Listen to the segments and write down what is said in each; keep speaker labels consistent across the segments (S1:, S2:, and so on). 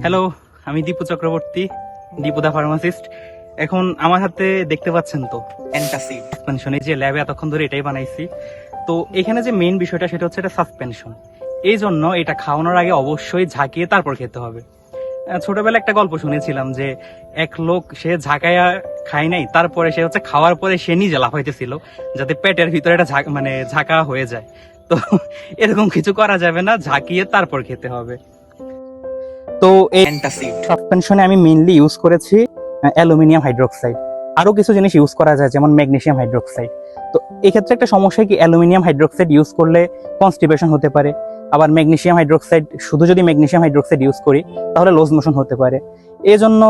S1: Hello, আমি দীপু চক্রবর্তী, দীপু দা pharmacist. এখন আমার হাতে দেখতে পাচ্ছেন তো অ্যান্টাসিড সাসপেনশন, এই যে ল্যাবে এতক্ষণ ধরে এটাই বানাইছি। তো এখানে যে মেইন বিষয়টা সেটা হচ্ছে এটা সাসপেনশন। এই জন্য এটা খাওয়ানোর আগে অবশ্যই ঝাঁকিয়ে তারপর খেতে হবে। ছোটবেলায় একটা গল্প শুনেছিলাম যে এক লোক সে ঝাঁকাইয়া খায় নাই, তারপরে সে হচ্ছে খাওয়ার পরে সে নিজে লাফাইতেছিল যাতে পেটের ভিতরে এটা ঝাঁকা হয়ে যায়। তো এরকম কিছু করা যাবে না, ঝাঁকিয়ে তারপর খেতে হবে। তো এই অ্যান্টাসিড সাসপেনশনে আমি মেইনলি ইউজ করেছি অ্যালুমিনিয়াম হাইড্রোক্সাইড। আরো কিছু জিনিস ইউজ করা যায় যেমন ম্যাগনেসিয়াম হাইড্রোক্সাইড। তো এই ক্ষেত্রে একটা সমস্যা কি, অ্যালুমিনিয়াম হাইড্রোক্সাইড ইউজ করলে কনস্টিপেশন হতে পারে। আবার ম্যাগনেসিয়াম হাইড্রোক্সাইড, শুধু যদি ম্যাগনেসিয়াম হাইড্রোক্সাইড ইউজ করি তাহলে লুজ মোশন হতে পারে। এই জন্য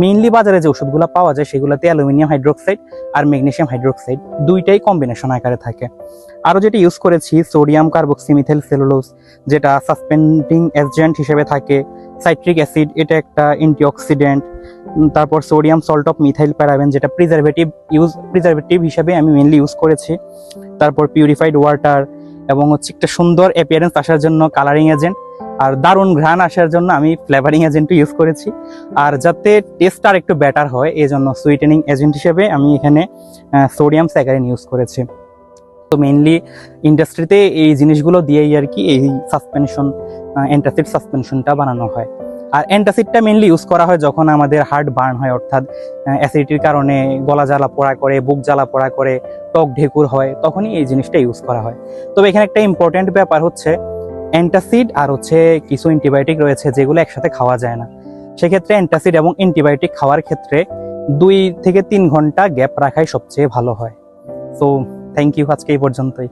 S1: মেইনলি বাজারে যে ওষুধগুলো পাওয়া যায় সেগুলোতে অ্যালুমিনিয়াম হাইড্রোক্সাইড আর ম্যাগনেসিয়াম হাইড্রোক্সাইড দুইটাই কম্বিনেশন আকারে থাকে। আরও যেটা ইউজ করেছি সোডিয়াম কার্বক্সিমিথাইল সেলুলোজ, যেটা সাসপেন্ডিং এজেন্ট হিসেবে থাকে। সাইট্রিক অ্যাসিড, এটা একটা অ্যান্টিঅক্সিডেন্ট। তারপর sodium salt of methyl paraben, যেটা প্রিজারভেটিভ হিসেবে আমি মেইনলি ইউজ করেছি। তারপর পিউরিফাইড ওয়াটার, এবং হচ্ছে একটা সুন্দর অ্যাপিয়ারেন্স আসার জন্য কালারিং এজেন্ট, আর দারুণ ঘ্রাণ আসার জন্য আমি ফ্লেভারিং এজেন্টও ইউজ করেছি। আর যাতে টেস্ট আর একটু বেটার হয় এই জন্য সুইটেনিং এজেন্ট হিসেবে আমি এখানে সোডিয়াম স্যাকারিন ইউজ করেছি। তো মেইনলি ইন্ডাস্ট্রিতে এই জিনিসগুলো দিয়েই আর কি এই সাসপেনশন, অ্যান্টাসিড সাসপেনশনটা বানানো হয়। আর অ্যান্টাসিডটা মেইনলি ইউজ করা হয় যখন আমাদের হার্ট বার্ন হয়, অর্থাৎ অ্যাসিডিটির কারণে গলা জ্বালা পোড়া করে, বুক জ্বালা পোড়া করে, টক ঢেকুর হয়, তখনই এই জিনিসটা ইউজ করা হয়। তবে এখানে একটা ইম্পর্টেন্ট ব্যাপার হচ্ছে অ্যান্টাসিড আর হচ্ছে কিছু অ্যান্টিবায়োটিক রয়েছে যেগুলো একসাথে খাওয়া যায় না। সেক্ষেত্রে অ্যান্টাসিড এবং অ্যান্টিবায়োটিক খাওয়ার ক্ষেত্রে 2 থেকে 3 ঘন্টা গ্যাপ রাখাই সবচেয়ে ভালো হয়। সো থ্যাংক ইউ, আজকে এই পর্যন্তই।